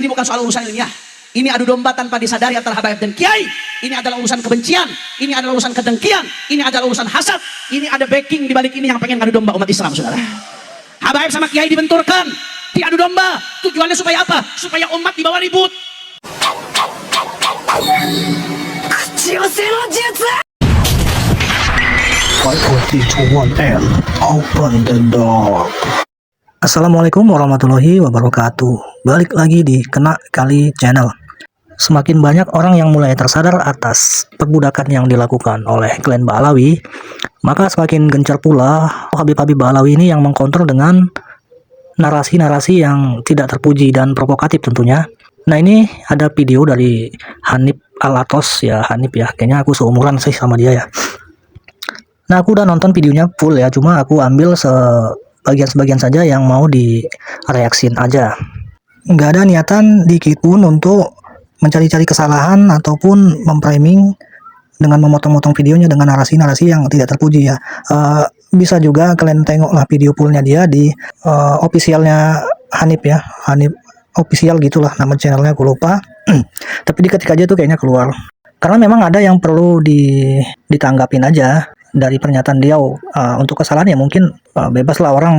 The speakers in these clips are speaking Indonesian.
Ini bukan soal urusan ilmiah. Ini adu domba tanpa disadari antara habaib dan kiai. Ini adalah urusan kebencian. Ini adalah urusan kedengkian. Ini adalah urusan hasad. Ini ada backing di balik ini yang pengen adu domba umat Islam, saudara. Habaib sama kiai dibenturkan, diadu domba. Tujuannya supaya apa? Supaya umat dibawa ribut. Open the door. Assalamualaikum warahmatullahi wabarakatuh. Balik lagi di Kena Kali Channel. Semakin banyak orang yang mulai tersadar atas perbudakan yang dilakukan oleh klan Ba'alawi, maka semakin gencar pula Habib-Habib Ba'alawi ini yang mengkontrol dengan narasi-narasi yang tidak terpuji dan provokatif tentunya. Nah, ini ada video dari Hanif Alatos ya, Hanif ya, kayaknya aku seumuran sih sama dia ya. Nah, aku udah nonton videonya full ya, cuma aku ambil sebagian-sebagian saja yang mau direaksin aja. Nggak ada niatan dikit pun untuk mencari-cari kesalahan ataupun memframing dengan memotong-motong videonya dengan narasi-narasi yang tidak terpuji ya. Bisa juga kalian tengoklah video fullnya dia di officialnya Hanif ya, Hanif official gitulah nama channelnya, aku lupa. Tapi diketik aja tuh kayaknya keluar. Karena memang ada yang perlu ditanggapin aja dari pernyataan dia. Untuk kesalahan ya mungkin bebas lah orang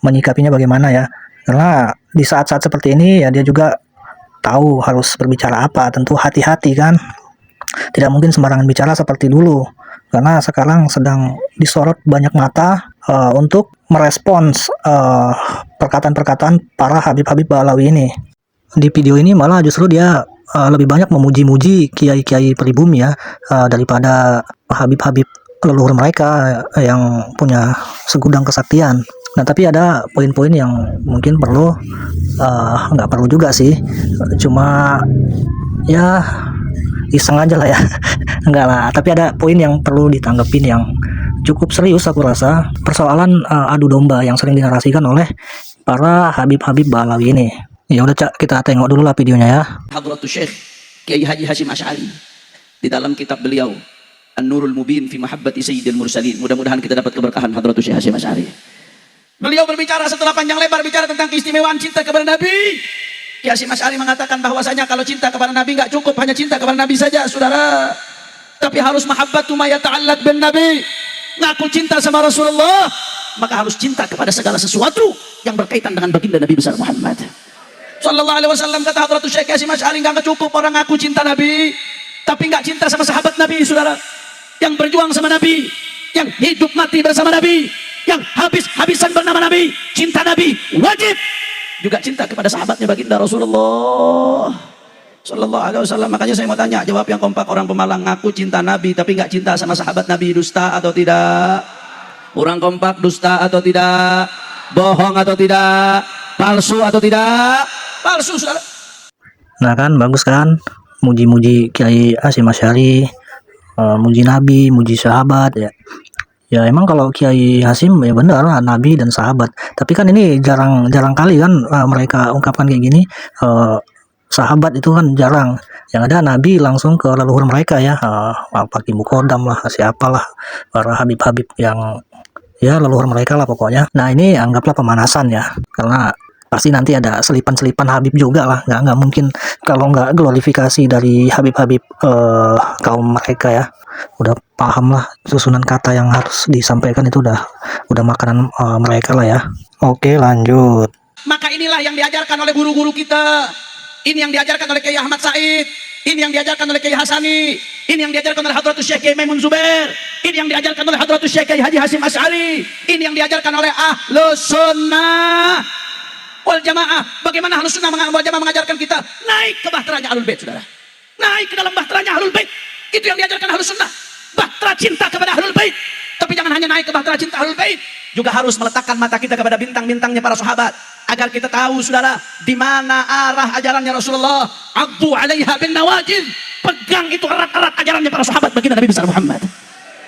menyikapinya bagaimana ya. Karena di saat-saat seperti ini ya dia juga tahu harus berbicara apa. Tentu hati-hati kan. Tidak mungkin sembarangan bicara seperti dulu. Karena sekarang sedang disorot banyak mata untuk merespons perkataan-perkataan para Habib-Habib Ba'alawi ini. Di video ini malah justru dia lebih banyak memuji-muji kiai-kiai pribumi ya, daripada Habib-Habib leluhur mereka yang punya segudang kesaktian. Nah, tapi ada poin-poin yang mungkin perlu, nggak perlu juga sih, cuma ya iseng aja lah ya. Enggak lah, tapi ada poin yang perlu ditanggepin yang cukup serius aku rasa, persoalan adu domba yang sering dinarasikan oleh para Habib-Habib Ba'alawi ini. Ya udah Cak, kita tengok dulu lah videonya ya. Hadratus Syekh Kiai Haji Hasyim Asy'ari di dalam kitab beliau An-Nurul Mubin fi Mahabbati Sayyidil Mursalin. Mudah-mudahan kita dapat keberkahan Hadratus Syekh Hasyim Asy'ari. Beliau berbicara setelah panjang lebar bicara tentang keistimewaan cinta kepada Nabi. Kiai Hasyim Asy'ari mengatakan bahwasanya kalau cinta kepada Nabi nggak cukup hanya cinta kepada Nabi saja, saudara. Tapi harus mahabbatu ma yata'allaq bin Nabi. Ngaku cinta sama Rasulullah, maka harus cinta kepada segala sesuatu yang berkaitan dengan baginda Nabi besar Muhammad Sallallahu Alaihi Wasallam. Kata Hadratus Syekh Hasyim Asy'ari, nggak cukup orang ngaku cinta Nabi, tapi nggak cinta sama sahabat Nabi, saudara. Yang berjuang sama Nabi, yang hidup mati bersama Nabi, yang habis-habisan bernama Nabi. Cinta Nabi wajib juga cinta kepada sahabatnya baginda Rasulullah Sallallahu Alaihi Wasallam. Makanya saya mau tanya, jawab yang kompak orang Pemalang, ngaku cinta Nabi tapi nggak cinta sama sahabat Nabi, dusta atau tidak? Orang kompak, dusta atau tidak? Bohong atau tidak? Palsu atau tidak? Palsu, saudara. Nah kan, bagus kan, muji-muji Kiai Hasyim Asy'ari, muji Nabi, muji sahabat ya. Ya emang kalau Kiai Hasyim ya benar Nabi dan sahabat. Tapi kan ini jarang kali kan mereka ungkapkan kayak gini. Sahabat itu kan jarang. Yang ada Nabi langsung ke leluhur mereka ya. Pak Ibu Kodam lah, siapalah para Habib-Habib yang ya leluhur mereka lah pokoknya. Nah ini anggaplah pemanasan ya. Karena pasti nanti ada selipan-selipan Habib juga lah. Nggak mungkin kalau nggak glorifikasi dari Habib-Habib kaum mereka ya. Udah paham lah susunan kata yang harus disampaikan itu udah makanan mereka lah ya. Oke, lanjut. Maka inilah yang diajarkan oleh guru-guru kita. Ini yang diajarkan oleh Kiai Ahmad Said. Ini yang diajarkan oleh Kiai Hasani. Ini yang diajarkan oleh Hadratus Syekh Kiai Maimun Zubair. Ini yang diajarkan oleh Hadratus Syekh Kiai Haji Hasyim Asy'ari. Ini yang diajarkan oleh Ahlus Sunnah wal Jamaah. Bagaimana Ahlus Sunnah wal Jamaah mengajarkan kita naik ke bahteranya Ahlul Bait, saudara. Naik ke dalam bahteranya Ahlul Bait. Itu yang diajarkan Ahlus Sunnah. Bahtera cinta kepada Ahlul Bait. Tapi jangan hanya naik ke bahtera cinta Ahlul Bait, juga harus meletakkan mata kita kepada bintang-bintangnya para sahabat, agar kita tahu, saudara, di mana arah ajarannya Rasulullah. Addu 'alaiha bin nawajid. Pegang itu erat-erat ajarannya para sahabat baginda Nabi besar Muhammad.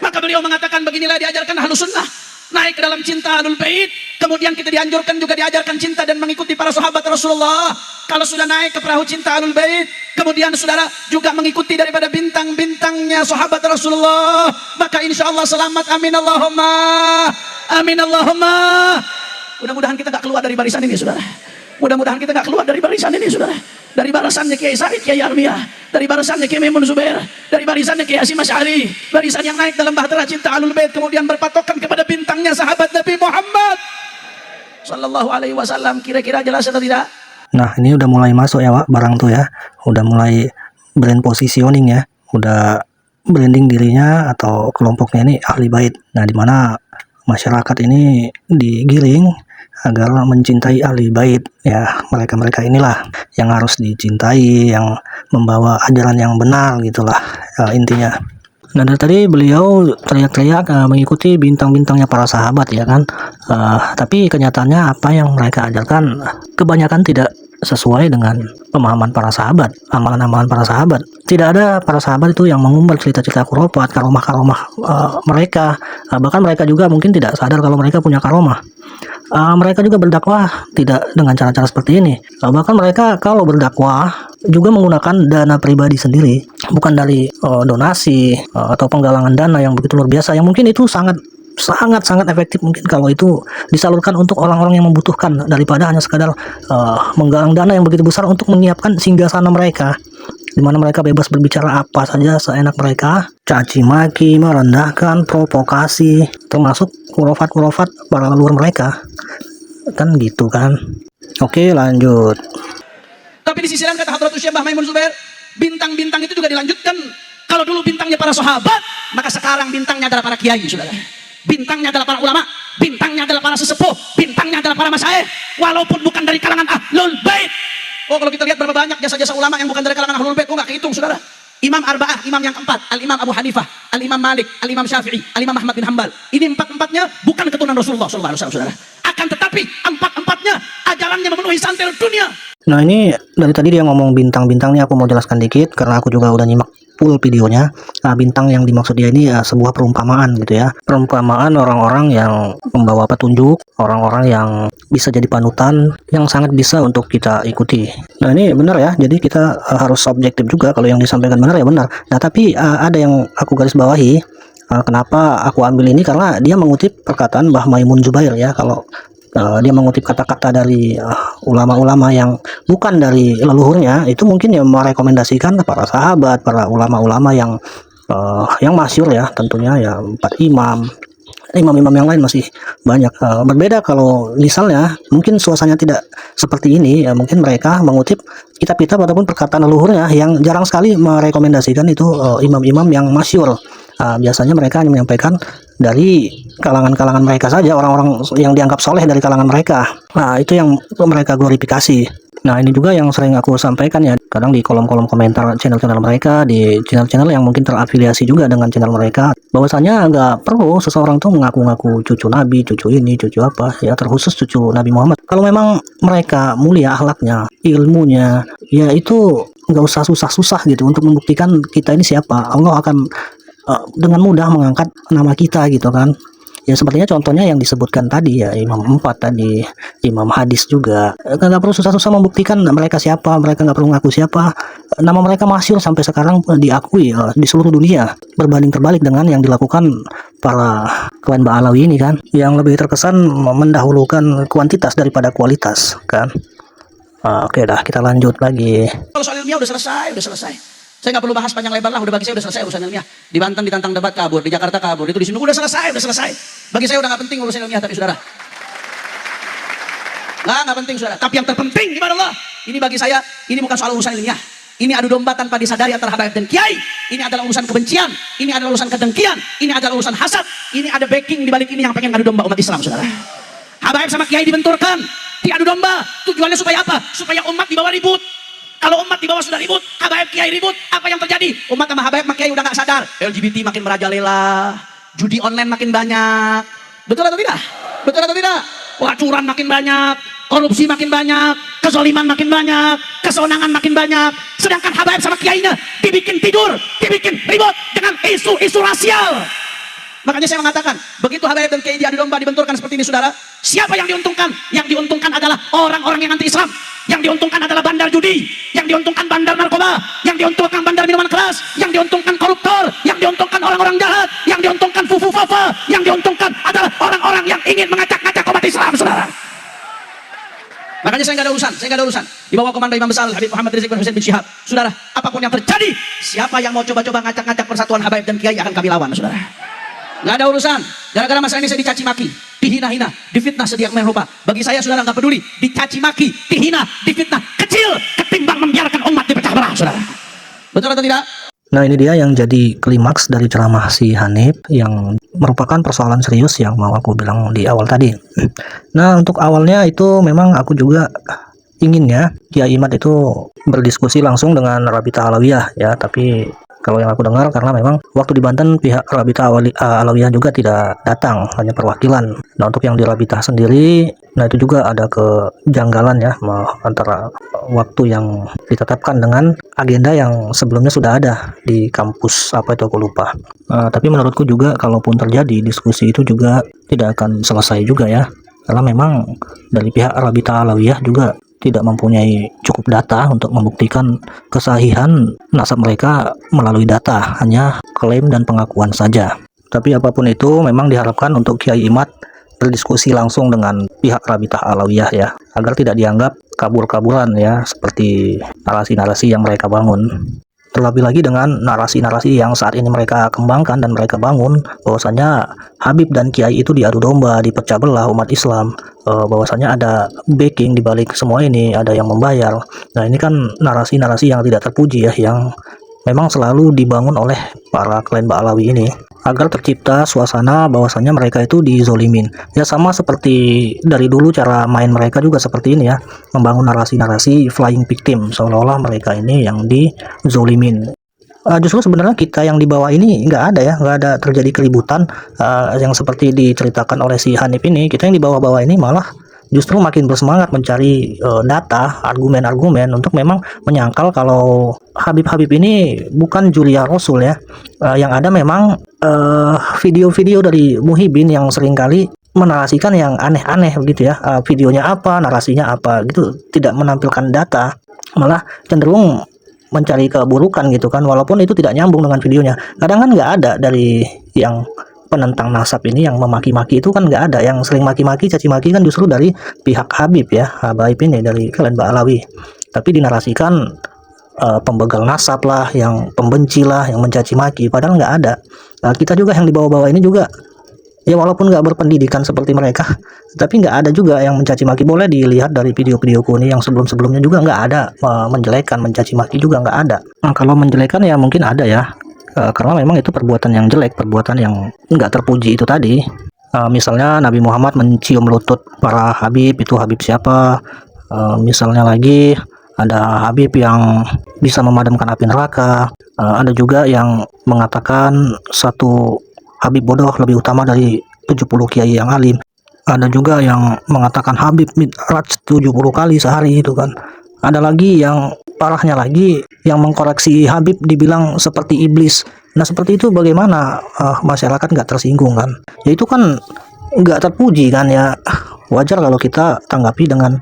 Maka beliau mengatakan beginilah diajarkan Ahlus Sunnah, naik ke dalam cinta Ahlul Bait. Kemudian kita dianjurkan juga diajarkan cinta dan mengikuti para sahabat Rasulullah. Kalau sudah naik ke perahu cinta Ahlul Bait, kemudian saudara juga mengikuti daripada bintang-bintangnya sahabat Rasulullah, maka insya Allah selamat. Amin Allahumma. Amin Allahumma. Mudah-mudahan kita gak keluar dari barisan ini, saudara. Mudah-mudahan kita nggak keluar dari barisan ini, saudara. Dari barisannya Kiai Said, Kiai Armiyah, dari barisannya Kiai Maimun Zubair, dari barisannya Kiai Hasyim Asy'ari, barisan yang naik dalam bahtera cinta Ahlul Bait, kemudian berpatokan kepada bintangnya sahabat Nabi Muhammad Sallallahu Alaihi Wasallam. Kira-kira jelas atau tidak? Nah, ini udah mulai masuk ya, Pak, barang tuh ya. Udah mulai brand positioning ya. Udah branding dirinya atau kelompoknya ini ahli bait. Nah, dimana masyarakat ini digiring agar mencintai ahli bait ya. Mereka-mereka inilah yang harus dicintai, yang membawa ajaran yang benar gitulah intinya. Nah, dari tadi beliau teriak-teriak mengikuti bintang-bintangnya para sahabat ya kan. Tapi kenyataannya apa yang mereka ajarkan kebanyakan tidak sesuai dengan pemahaman para sahabat, amalan-amalan para sahabat. Tidak ada para sahabat itu yang mengumbar cerita-cerita khurafat, karomah-karomah mereka. Bahkan mereka juga mungkin tidak sadar kalau mereka punya karomah. Mereka juga berdakwah tidak dengan cara-cara seperti ini. Bahkan mereka kalau berdakwah juga menggunakan dana pribadi sendiri, bukan dari donasi atau penggalangan dana yang begitu luar biasa, yang mungkin itu sangat efektif mungkin kalau itu disalurkan untuk orang-orang yang membutuhkan daripada hanya sekadar menggalang dana yang begitu besar untuk menyiapkan singgasana mereka, di mana mereka bebas berbicara apa saja seenak mereka, caci maki, merendahkan, provokasi, termasuk khurafat para leluhur mereka, kan gitu kan. Oke, lanjut. Tapi di sisi lain kata Hadratus Syekh Mbah Maimun Zubair, bintang-bintang itu juga dilanjutkan. Kalau dulu bintangnya para sahabat, maka sekarang bintangnya adalah para kiai, saudara. Bintangnya adalah para ulama, bintangnya adalah para sesepuh, bintangnya adalah para masyayikh, walaupun bukan dari kalangan Ahlul Bait. Oh, kalau kita lihat berapa banyak jasa-jasa ulama yang bukan dari kalangan Ahlul Bait, nggak kehitung, saudara. Imam Arba'ah, imam yang keempat, Al-Imam Abu Hanifah, Al-Imam Malik, Al-Imam Syafi'i, Al-Imam Ahmad bin Hanbal. Ini empat-empatnya bukan keturunan Rasulullah SAW, saudara. Akan tetapi empat-empatnya ajarannya memenuhi santel dunia. Nah, ini dari tadi dia ngomong bintang-bintang nih, aku mau jelaskan dikit karena aku juga udah nyimak full videonya. Nah, bintang yang dimaksud dia ini sebuah perumpamaan gitu ya. Perumpamaan orang-orang yang membawa petunjuk, orang-orang yang bisa jadi panutan, yang sangat bisa untuk kita ikuti. Nah, ini benar ya, jadi kita harus objektif juga. Kalau yang disampaikan benar ya benar. Nah, tapi ada yang aku garis bawahi. Kenapa aku ambil ini, karena dia mengutip perkataan Mbah Maimun Zubair ya. Kalau dia mengutip kata-kata dari ulama-ulama yang bukan dari leluhurnya, itu mungkin ya merekomendasikan para sahabat, para ulama-ulama yang masyhur ya, tentunya ya empat imam-imam yang lain masih banyak. Berbeda kalau misalnya mungkin suasananya tidak seperti ini ya, mungkin mereka mengutip kitab-kitab ataupun perkataan leluhurnya yang jarang sekali merekomendasikan itu imam-imam yang masyhur. Biasanya mereka hanya menyampaikan dari kalangan-kalangan mereka saja, orang-orang yang dianggap soleh dari kalangan mereka. Nah, itu yang mereka glorifikasi. Nah, ini juga yang sering aku sampaikan ya, kadang di kolom-kolom komentar channel-channel mereka, di channel-channel yang mungkin terafiliasi juga dengan channel mereka, bahwasanya nggak perlu seseorang tuh mengaku-ngaku cucu Nabi, cucu ini, cucu apa, ya terkhusus cucu Nabi Muhammad. Kalau memang mereka mulia akhlaknya, ilmunya, ya itu nggak usah susah-susah gitu untuk membuktikan kita ini siapa. Allah akan dengan mudah mengangkat nama kita gitu kan. Ya sepertinya contohnya yang disebutkan tadi ya, Imam 4 tadi, Imam hadis juga. Nggak perlu susah-susah membuktikan mereka siapa, mereka nggak perlu ngaku siapa. Nama mereka masyhur sampai sekarang diakui di seluruh dunia. Berbanding terbalik dengan yang dilakukan para kawan Ba'alawi ini kan, yang lebih terkesan mendahulukan kuantitas daripada kualitas kan. Oke dah, kita lanjut lagi. Kalau soal ilmiah udah selesai. Saya nggak perlu bahas panjang lebar lah, udah bagi saya udah selesai urusan ilmiah. Di Banten ditantang debat kabur, di Jakarta kabur, itu di sini udah selesai. Bagi saya udah nggak penting urusan ilmiah, tapi saudara, nggak penting saudara. Tapi yang terpenting gimana Allah? Ini bagi saya, ini bukan soal urusan ilmiah. Ini adu domba tanpa disadari antara habaib dan kiai. Ini adalah urusan kebencian, ini adalah urusan kedengkian, ini adalah urusan hasad, ini ada backing di balik ini yang pengen adu domba umat Islam, saudara. Habaib sama kiai dibenturkan, diadu domba. Tujuannya supaya apa? Supaya umat dibawa ribut. Kalau umat di bawah sudah ribut, habaib kiai ribut, apa yang terjadi? Umat sama habaib sama kiai udah nggak sadar. LGBT makin merajalela, judi online makin banyak. Betul atau tidak? Betul atau tidak? Pelacuran makin banyak, korupsi makin banyak, kezaliman makin banyak, kesenangan makin banyak. Sedangkan habaib sama kiainya dibikin tidur, dibikin ribut dengan isu-isu rasial. Makanya saya mengatakan, begitu habaib dan kiai diadu domba dibenturkan seperti ini, saudara, siapa yang diuntungkan? Yang diuntungkan adalah orang-orang yang anti Islam. Yang diuntungkan adalah bandar judi, yang diuntungkan bandar narkoba, yang diuntungkan bandar minuman keras, yang diuntungkan koruptor, yang diuntungkan orang-orang jahat, yang diuntungkan fufu-fafa, yang diuntungkan adalah orang-orang yang ingin mengacak-ngacak umat Islam, saudara. Makanya saya nggak ada urusan, Di bawah komando Imam besar Habib Muhammad Rizik bin Husain bin Syihab. Saudara, apapun yang terjadi, siapa yang mau coba-coba ngacak-ngacak persatuan habaib dan kiai akan kami lawan, saudara. Nggak ada urusan. Gara-gara masalah ini saya dicaci maki, dihina-hina, difitnah sedemikian rupa. Bagi saya, saudara, nggak peduli. Dicaci maki, dihina, difitnah, kecil ketimbang membiarkan umat dipecah belah, saudara. Betul atau tidak? Nah, ini dia yang jadi klimaks dari ceramah si Hanif yang merupakan persoalan serius yang mau aku bilang di awal tadi. Nah, untuk awalnya itu memang aku juga inginnya Kiai Imad itu berdiskusi langsung dengan Rabita Alawiyah ya, tapi kalau yang aku dengar, karena memang waktu di Banten pihak Rabita Alawiyah juga tidak datang, hanya perwakilan. Nah, untuk yang di Rabita sendiri, nah itu juga ada kejanggalan ya antara waktu yang ditetapkan dengan agenda yang sebelumnya sudah ada di kampus apa itu aku lupa. Tapi menurutku juga kalaupun terjadi diskusi itu juga tidak akan selesai juga ya, karena memang dari pihak Rabita Alawiyah juga tidak mempunyai cukup data untuk membuktikan kesahihan nasab mereka melalui data, hanya klaim dan pengakuan saja. Tapi apapun itu memang diharapkan untuk Kiai Imad berdiskusi langsung dengan pihak Rabita Alawiyah ya, agar tidak dianggap kabur-kaburan ya, seperti narasi-narasi yang mereka bangun. Terlebih lagi dengan narasi-narasi yang saat ini mereka kembangkan dan mereka bangun, bahwasanya Habib dan Kiai itu diadu domba, dipecah belah umat Islam, bahwasanya ada backing di balik semua ini, ada yang membayar. Nah, ini kan narasi-narasi yang tidak terpuji ya, yang memang selalu dibangun oleh para klan Ba'alawi ini, agar tercipta suasana bahwasanya mereka itu dizolimin. Ya sama seperti dari dulu cara main mereka juga seperti ini ya, membangun narasi-narasi flying victim, seolah-olah mereka ini yang dizolimin. Justru sebenarnya kita yang di bawah ini nggak ada ya, nggak ada terjadi keributan yang seperti diceritakan oleh si Hanif ini. Kita yang di bawah-bawah ini malah justru makin bersemangat mencari data, argumen-argumen untuk memang menyangkal kalau Habib-Habib ini bukan Julia Rasul ya. Yang ada memang video-video dari Muhyiddin yang seringkali menarasikan yang aneh-aneh begitu ya. Videonya apa, narasinya apa gitu, tidak menampilkan data, malah cenderung mencari keburukan gitu kan, walaupun itu tidak nyambung dengan videonya. Kadang kan nggak ada dari yang penentang nasab ini yang memaki-maki, itu kan nggak ada. Yang sering maki-maki, caci maki kan justru dari pihak Habib ya, Habaib ini dari klan Ba'alawi. Tapi dinarasikan pembegal nasab lah, yang pembenci lah, yang mencaci maki, padahal nggak ada. Kita juga yang di bawah-bawah ini juga ya, walaupun nggak berpendidikan seperti mereka, tapi nggak ada juga yang mencaci maki. Boleh dilihat dari video-videoku ini yang sebelum-sebelumnya juga nggak ada menjelekan, mencaci maki juga nggak ada. Nah, kalau menjelekan ya mungkin ada ya, karena memang itu perbuatan yang jelek, perbuatan yang nggak terpuji itu tadi. Misalnya Nabi Muhammad mencium lutut para Habib, itu Habib siapa? Misalnya lagi ada Habib yang bisa memadamkan api neraka. Ada juga yang mengatakan satu Habib bodoh lebih utama dari 70 kiai yang alim. Ada juga yang mengatakan Habib mi'raj 70 kali sehari itu kan. Ada lagi yang parahnya lagi, yang mengkoreksi Habib dibilang seperti iblis. Nah, seperti itu bagaimana masyarakat nggak tersinggung kan? Ya itu kan nggak terpuji kan ya. Wajar kalau kita tanggapi dengan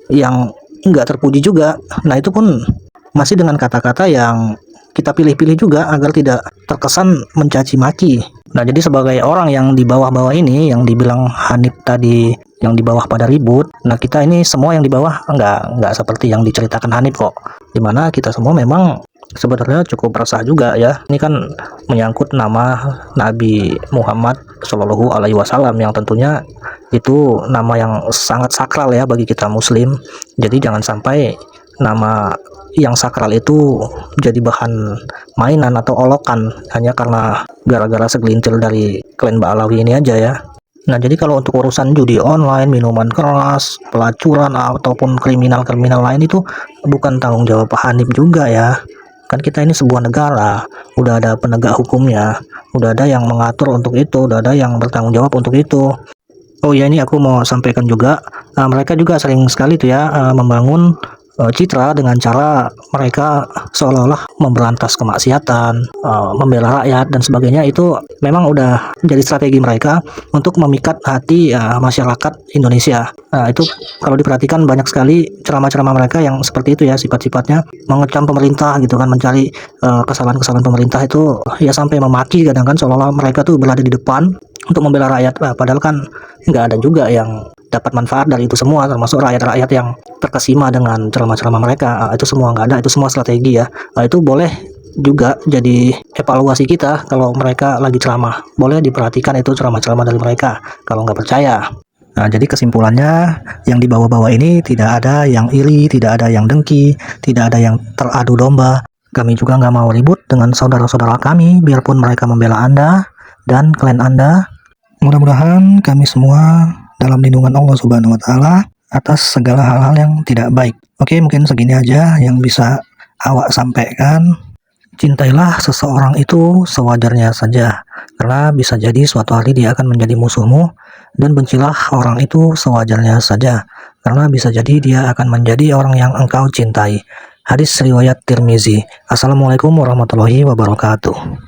yang nggak terpuji juga. Nah, itu pun masih dengan kata-kata yang kita pilih-pilih juga agar tidak terkesan mencaci maki. Nah, jadi sebagai orang yang di bawah-bawah ini, yang dibilang Hanif tadi, yang di bawah pada ribut, nah kita ini semua yang di bawah nggak seperti yang diceritakan Hanif kok. Dimana kita semua memang sebenarnya cukup resah juga ya. Ini kan menyangkut nama Nabi Muhammad Shallallahu Alaihi Wasallam, yang tentunya itu nama yang sangat sakral ya bagi kita Muslim. Jadi jangan sampai nama yang sakral itu jadi bahan mainan atau olokan hanya karena gara-gara segelintir dari klan Ba'alawi ini aja ya. Nah, jadi kalau untuk urusan judi online, minuman keras, pelacuran ataupun kriminal-kriminal lain itu bukan tanggung jawab Pak Hanif juga ya. Kan kita ini sebuah negara, udah ada penegak hukumnya, udah ada yang mengatur untuk itu, udah ada yang bertanggung jawab untuk itu. Oh ya, ini aku mau sampaikan juga, mereka juga sering sekali tuh ya membangun citra dengan cara mereka seolah-olah memberantas kemaksiatan, membela rakyat dan sebagainya. Itu memang udah jadi strategi mereka untuk memikat hati masyarakat Indonesia. Nah, itu kalau diperhatikan banyak sekali ceramah-ceramah mereka yang seperti itu ya, sifat-sifatnya mengecam pemerintah gitu kan, mencari kesalahan-kesalahan pemerintah itu ya, sampai memaki kadang kan, seolah-olah mereka tuh berada di depan untuk membela rakyat. Padahal kan nggak ada juga yang dapat manfaat dari itu semua, termasuk rakyat-rakyat yang terkesima dengan ceramah-ceramah mereka. Itu semua nggak ada, itu semua strategi ya. Itu boleh juga jadi evaluasi kita kalau mereka lagi ceramah. Boleh diperhatikan itu ceramah-ceramah dari mereka kalau nggak percaya. Nah, jadi kesimpulannya yang dibawa-bawa ini tidak ada yang iri, tidak ada yang dengki, tidak ada yang teradu domba. Kami juga nggak mau ribut dengan saudara-saudara kami, biarpun mereka membela Anda dan klan Anda. Mudah-mudahan kami semua dalam lindungan Allah Subhanahu wa Ta'ala atas segala hal-hal yang tidak baik. Oke, mungkin segini aja yang bisa awak sampaikan. Cintailah seseorang itu sewajarnya saja, karena bisa jadi suatu hari dia akan menjadi musuhmu, dan bencilah orang itu sewajarnya saja, karena bisa jadi dia akan menjadi orang yang engkau cintai. Hadis riwayat Tirmizi. Assalamualaikum warahmatullahi wabarakatuh.